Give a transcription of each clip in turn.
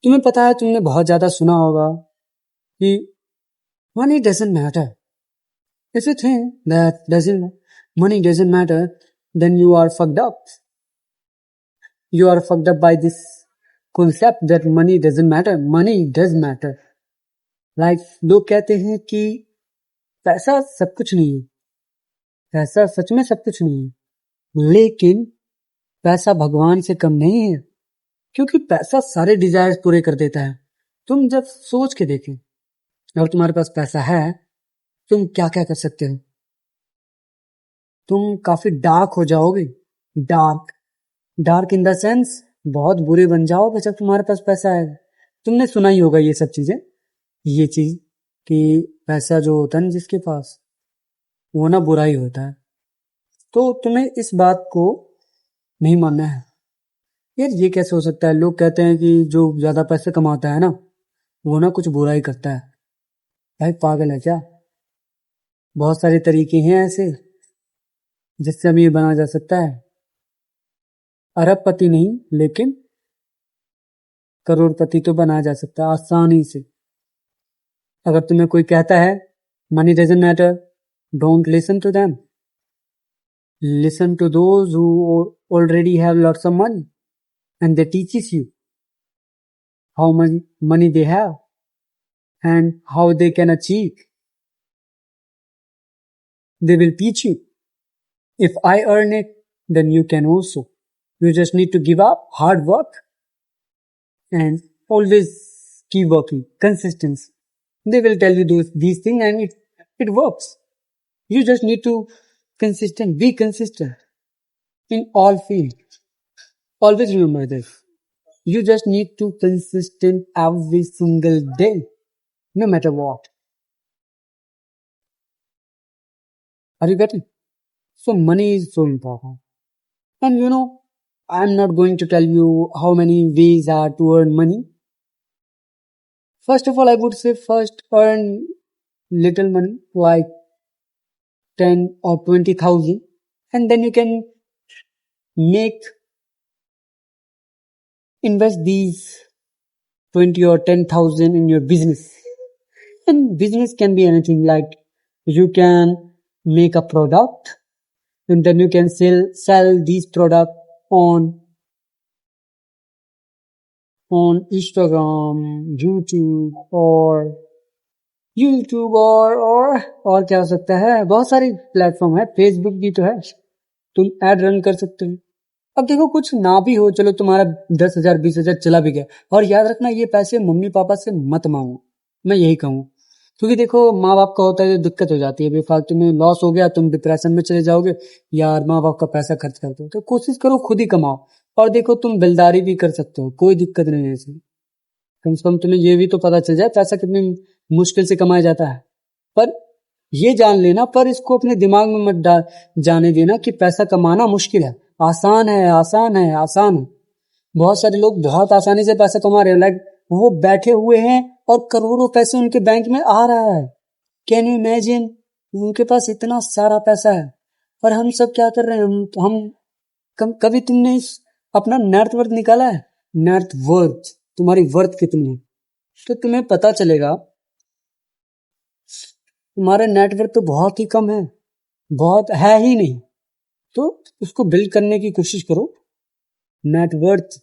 तुम्हें पता है, तुमने बहुत ज्यादा सुना होगा कि money doesn't matter. If you think that doesn't money doesn't matter, then you are fucked up. You are fucked up by this concept that money doesn't matter. Money does matter. Like लोग कहते हैं कि पैसा सब कुछ नहीं है, पैसा सच में सब कुछ नहीं है, लेकिन पैसा भगवान से कम नहीं है, क्योंकि पैसा सारे डिजायर्स पूरे कर देता है। तुम जब सोच के देखें, अगर तुम्हारे पास पैसा है, तुम क्या क्या कर सकते हो। तुम काफी डार्क हो जाओगे, डार्क इन द सेंस बहुत बुरे बन जाओगे जब तुम्हारे पास पैसा है। तुमने सुना ही होगा ये सब चीजें, ये चीज कि पैसा जो होता है ना जिसके पास, वो ना बुरा ही होता है। तो तुम्हें इस बात को नहीं मानना है। यार ये कैसे हो सकता है? लोग कहते हैं कि जो ज्यादा पैसे कमाता है ना, वो ना कुछ बुरा ही करता है। भाई पागल है क्या? बहुत सारे तरीके हैं ऐसे जिससे अमीर बना जा सकता है। अरबपति नहीं, लेकिन करोड़पति तो बना जा सकता है आसानी से। अगर तुम्हें कोई कहता है money doesn't matter, don't listen to them, listen to those who already have lots of money and they teaches you how much money they have and how they can achieve. They will teach you. If I earn it, then you can also. You just need to give up hard work and always keep working. Consistency. They will tell you these things and it works. You just need to be consistent in all fields. Always remember this. You just need to consistent every single day, no matter what. Are you getting? So money is so important. And you know, I'm not going to tell you how many ways are to earn money. First of all, I would say first earn little money, like 10 or 20,000, and then you can invest these 20 or 10,000 in your business. And business can be anything, like you can make a product and then you can sell these product on Instagram, YouTube और क्या हो सकता है, बहुत सारी platform है, Facebook भी तो है, तुम एड रन कर सकते हो। अब देखो कुछ ना भी हो, चलो तुम्हारा 10,000 20,000 चला भी गया, और याद रखना ये पैसे मम्मी पापा से मत मांगो, मैं यही कहूँ। क्योंकि देखो माँ बाप का होता है, दिक्कत हो जाती है, बेफालतू में लॉस हो गया, तुम डिप्रेशन में चले जाओगे, यार माँ बाप का पैसा खर्च करते हो। तो कोशिश करो खुद ही कमाओ, और देखो तुम बिलदारी भी कर सकते हो, कोई दिक्कत नहीं है इसमें। कम से कम तुम्हें ये भी तो पता चल जाए पैसा कितनी मुश्किल से कमाया जाता है। पर ये जान लेना, पर इसको अपने दिमाग में मत जाने देना कि पैसा कमाना मुश्किल है। आसान है। बहुत सारे लोग बहुत आसानी से पैसा कमा रहे हैं, लाइक वो बैठे हुए हैं और करोड़ों पैसे उनके बैंक में आ रहा है। Can you imagine? उनके पास इतना सारा पैसा है, और हम सब क्या कर रहे हैं? कभी तुमने अपना नेटवर्थ निकाला है? नेटवर्थ, तुम्हारी वर्थ कितनी है, तो तुम्हें पता चलेगा तुम्हारा नेटवर्थ तो बहुत ही कम है, बहुत है ही नहीं। तो उसको बिल्ड करने की कोशिश करो। नेटवर्थ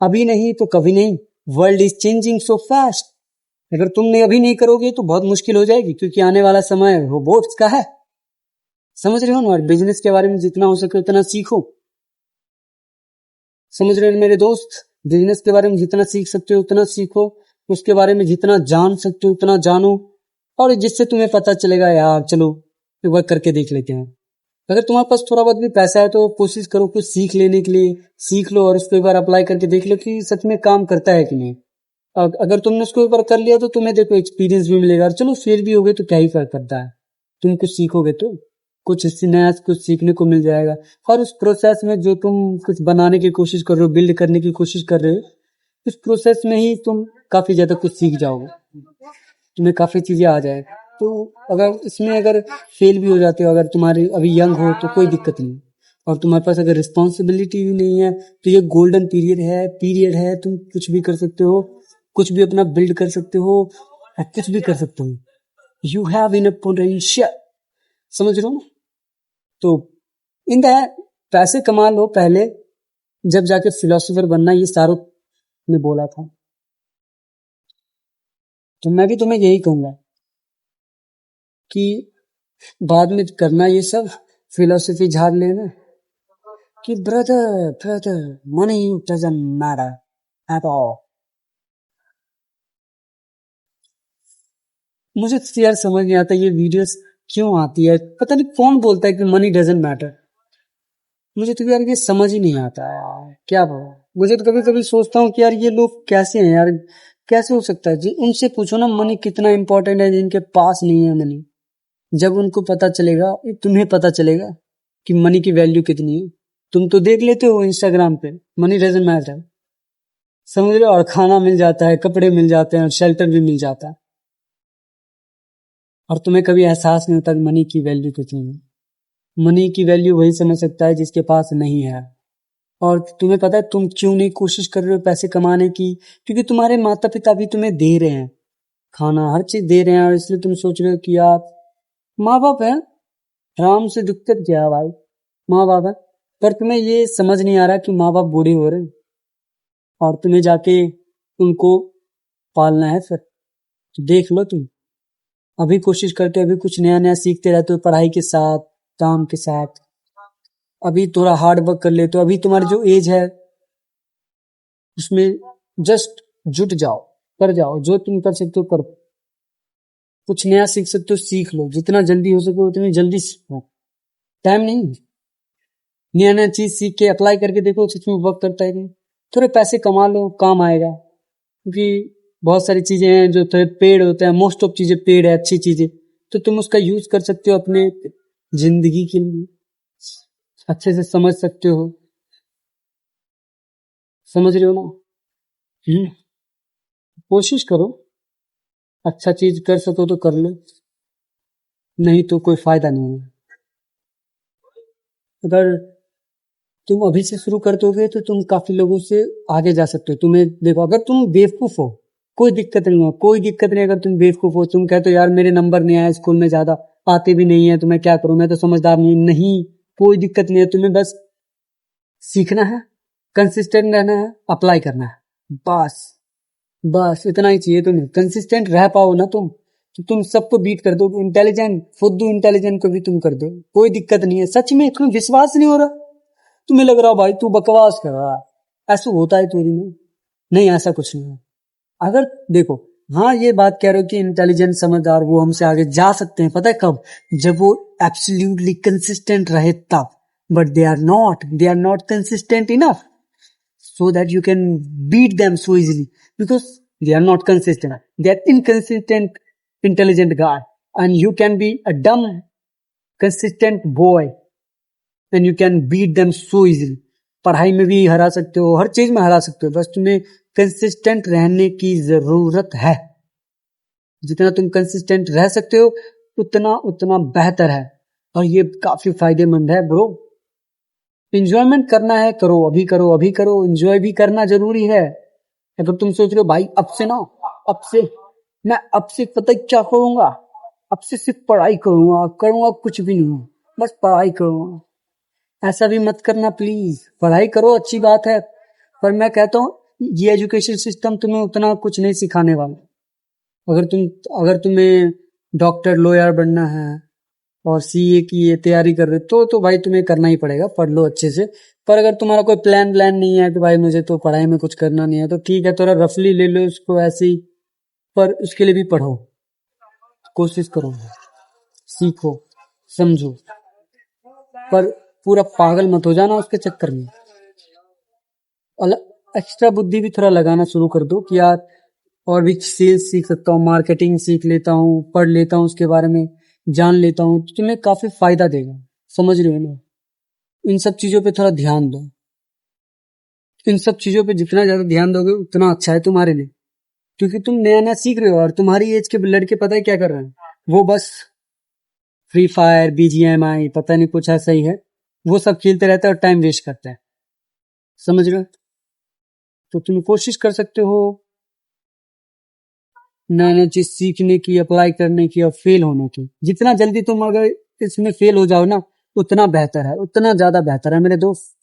अभी नहीं तो कभी नहीं। World is changing so fast. अगर तुमने अभी नहीं करोगे तो बहुत मुश्किल हो जाएगी, क्योंकि आने वाला समय रोबोट्स का है। समझ रहे हो ना? बिजनेस के बारे में जितना हो सके उतना सीखो। समझ रहे हो मेरे दोस्त? बिजनेस के बारे में जितना सीख सकते हो उतना सीखो, उसके बारे में जितना जान सकते हो उतना जानो, और जिससे तुम्हें पता चलेगा यार चलो एक बार करके देख लेते हैं। अगर तुम्हारे पास थोड़ा बहुत भी पैसा है तो कोशिश करो कुछ सीख लेने के लिए, सीख लो और उसको एक बार अप्लाई करके देख लो कि सच में काम करता है कि नहीं। अगर तुमने उसको एक बार कर लिया तो तुम्हें देखो एक्सपीरियंस भी मिलेगा, चलो फेल भी होगे तो क्या ही फर्क पड़ता है। तुम कुछ सीखोगे तो कुछ इससे नया कुछ सीखने को मिल जाएगा, और उस प्रोसेस में जो तुम कुछ बनाने की कोशिश कर रहे हो, बिल्ड करने की कोशिश कर रहे हो, उस प्रोसेस में ही तुम काफी ज्यादा कुछ सीख जाओगे, तुम्हें काफी चीजें आ जाएगी। तो अगर इसमें अगर फेल भी हो जाते हो, अगर तुम्हारे अभी यंग हो तो कोई दिक्कत नहीं, और तुम्हारे पास अगर रिस्पॉन्सिबिलिटी भी नहीं है तो ये गोल्डन पीरियड है, तुम कुछ भी कर सकते हो, कुछ भी अपना बिल्ड कर सकते हो और कुछ भी कर सकते हो। यू हैव इन पोटेंशियल, समझ रहे हो ना? तो इन द पैसे कमा लो पहले, जब जाके फिलोसोफर बनना, ये शाहरुख ने बोला था। तो मैं भी तुम्हें यही कहूंगा कि बाद में करना ये सब फिलोसफी झाड़ लेना कि brother money doesn't matter at all. मुझे तो यार समझ नहीं आता ये वीडियोस क्यों आती है, पता नहीं कौन बोलता है कि मनी डजंट मैटर। मुझे तो यार ये समझ ही नहीं आता यार, क्या बोलूं। मुझे तो कभी कभी सोचता हूँ कि यार ये लोग कैसे हैं यार, कैसे हो सकता है जी? उनसे पूछो ना मनी कितना इंपॉर्टेंट है, जिनके पास नहीं है मनी। जब उनको पता चलेगा, तुम्हें पता चलेगा कि मनी की वैल्यू कितनी है। तुम तो देख लेते हो इंस्टाग्राम पे मनी डजंट मैटर, समझ रहे हो, और खाना मिल जाता है, कपड़े मिल जाते हैं, और शेल्टर भी मिल जाता है, और तुम्हें कभी एहसास नहीं होता कि मनी की वैल्यू कितनी है। मनी की वैल्यू वही समझ सकता है जिसके पास नहीं है। और तुम्हें पता है तुम क्यों नहीं कोशिश कर रहे हो पैसे कमाने की? क्योंकि तुम्हारे माता पिता भी तुम्हें दे रहे हैं, खाना हर चीज दे रहे हैं, और इसलिए तुम सोच रहे हो कि यार माँ बाप है, आराम से दिक्कत क्या है भाई, माँ बाप है। पर तुम्हें ये समझ नहीं आ रहा कि माँ बाप बूढ़े हो रहे हैं और तुम्हें जाके उनको पालना है। फिर तो देख लो, तुम अभी कोशिश करते हो, अभी कुछ नया नया सीखते रहते हो पढ़ाई के साथ, काम के साथ, अभी थोड़ा हार्ड वर्क कर लेते हो। अभी तुम्हारी जो एज है उसमें जस्ट जुट जाओ, कर जाओ, जो तुम कर सकते हो करो। कुछ नया सीख सकते हो सीख लो, जितना जल्दी हो सके उतनी जल्दी सीखो, टाइम नहीं। नया नया चीज सीख के अप्लाई करके देखो सच में वर्क करता है कि। थोड़े पैसे कमा लो, काम आएगा, क्योंकि बहुत सारी चीजें हैं जो थोड़े पेड होते हैं, मोस्ट ऑफ चीजें पेड है, अच्छी चीजें, तो तुम उसका यूज कर सकते हो अपने जिंदगी के लिए, अच्छे से समझ सकते हो, समझ रहे हो ना? कोशिश करो, अच्छा चीज कर सको तो कर लो, नहीं तो कोई फायदा नहीं है। अगर तुम अभी से शुरू कर दोगे तो तुम काफी लोगों से आगे जा सकते हो। तुम्हें देखो, अगर तुम बेवकूफ हो कोई दिक्कत नहीं हो, कोई दिक्कत नहीं। अगर तुम बेवकूफ हो, तुम कहते हो यार मेरे नंबर नहीं आए स्कूल में, ज्यादा आते भी नहीं है, तो मैं क्या करूं, मैं तो समझदार नहीं, कोई दिक्कत नहीं है। तुम्हें बस सीखना है, कंसिस्टेंट रहना है, अप्लाई करना है, बस बस इतना ही चाहिए। तुम्हें कंसिस्टेंट रह पाओ ना तुम, तो तुम सबको बीट कर दो। इंटेलिजेंट, फुद्दू इंटेलिजेंट को भी तुम कर दो, कोई दिक्कत नहीं है। सच में तुम्हें विश्वास नहीं हो रहा, तुम्हें लग रहा हो भाई तू बकवास कर रहा है, ऐसा होता है तेरी में? नहीं, ऐसा कुछ नहीं है। अगर देखो, हाँ ये बात कह रहे हो कि इंटेलिजेंट समझदार वो हमसे आगे जा सकते हैं, पता है कब? जब वो एब्सोल्युटली कंसिस्टेंट रहे तब। But they are not consistent enough so that you can beat them so easily, because they are not consistent, they are inconsistent intelligent guy, and you can be a dumb consistent boy and you can beat them so easily. पढ़ाई में भी हरा सकते हो, हर चीज में हरा सकते हो, बस तुम्हें कंसिस्टेंट रहने की जरूरत है। जितना तुम कंसिस्टेंट रह सकते हो उतना उतना बेहतर है, और ये काफी फायदेमंद है ब्रो। इंजॉयमेंट करना है, करो, अभी करो, अभी करो, इंजॉय भी करना जरूरी है। अगर तुम सोच रहे हो भाई अब से ना, अब से मैं अब से पता है क्या करूंगा, अब से सिर्फ पढ़ाई करूंगा, कुछ भी नहीं, बस पढ़ाई करूंगा, ऐसा भी मत करना प्लीज। पढ़ाई करो, अच्छी बात है, पर मैं कहता हूँ ये एजुकेशन सिस्टम तुम्हें उतना कुछ नहीं सिखाने वाला। अगर तुम्हें डॉक्टर लॉयर बनना है और सीए की ये तैयारी कर रहे हो तो भाई तुम्हें करना ही पड़ेगा, पढ़ लो अच्छे से। पर अगर तुम्हारा कोई प्लान नहीं है कि भाई मुझे तो पढ़ाई में कुछ करना नहीं है, तो ठीक है, थोड़ा रफली ले लो उसको ऐसे ही, पर उसके लिए भी पढ़ो, कोशिश करो, सीखो, समझो, पर पूरा पागल मत हो जाना उसके चक्कर में। एक्स्ट्रा बुद्धि भी थोड़ा लगाना शुरू कर दो कि यार और भी सेल्स सीख सकता हूँ, मार्केटिंग सीख लेता हूँ, पढ़ लेता हूँ, उसके बारे में जान लेता हूँ, तो तुम्हें काफी फायदा देगा, समझ रहे हो ना? इन सब चीजों पे थोड़ा ध्यान दो, इन सब चीजों पे जितना ज्यादा ध्यान दोगे उतना अच्छा है तुम्हारे लिए, क्योंकि तुम नया नया सीख रहे हो, और तुम्हारी एज के लड़के पता है क्या कर रहे हैं? वो बस फ्री फायर, बीजीएमआई, पता नहीं कुछ ऐसा ही है, वो सब खेलते रहते हैं और टाइम वेस्ट करते हैं। समझ रहे हो? तो तुम कोशिश कर सकते हो नया नया चीज सीखने की, अप्लाई करने की और फेल होने की। जितना जल्दी तुम अगर इसमें फेल हो जाओ ना, उतना बेहतर है, उतना ज्यादा बेहतर है मेरे दोस्त।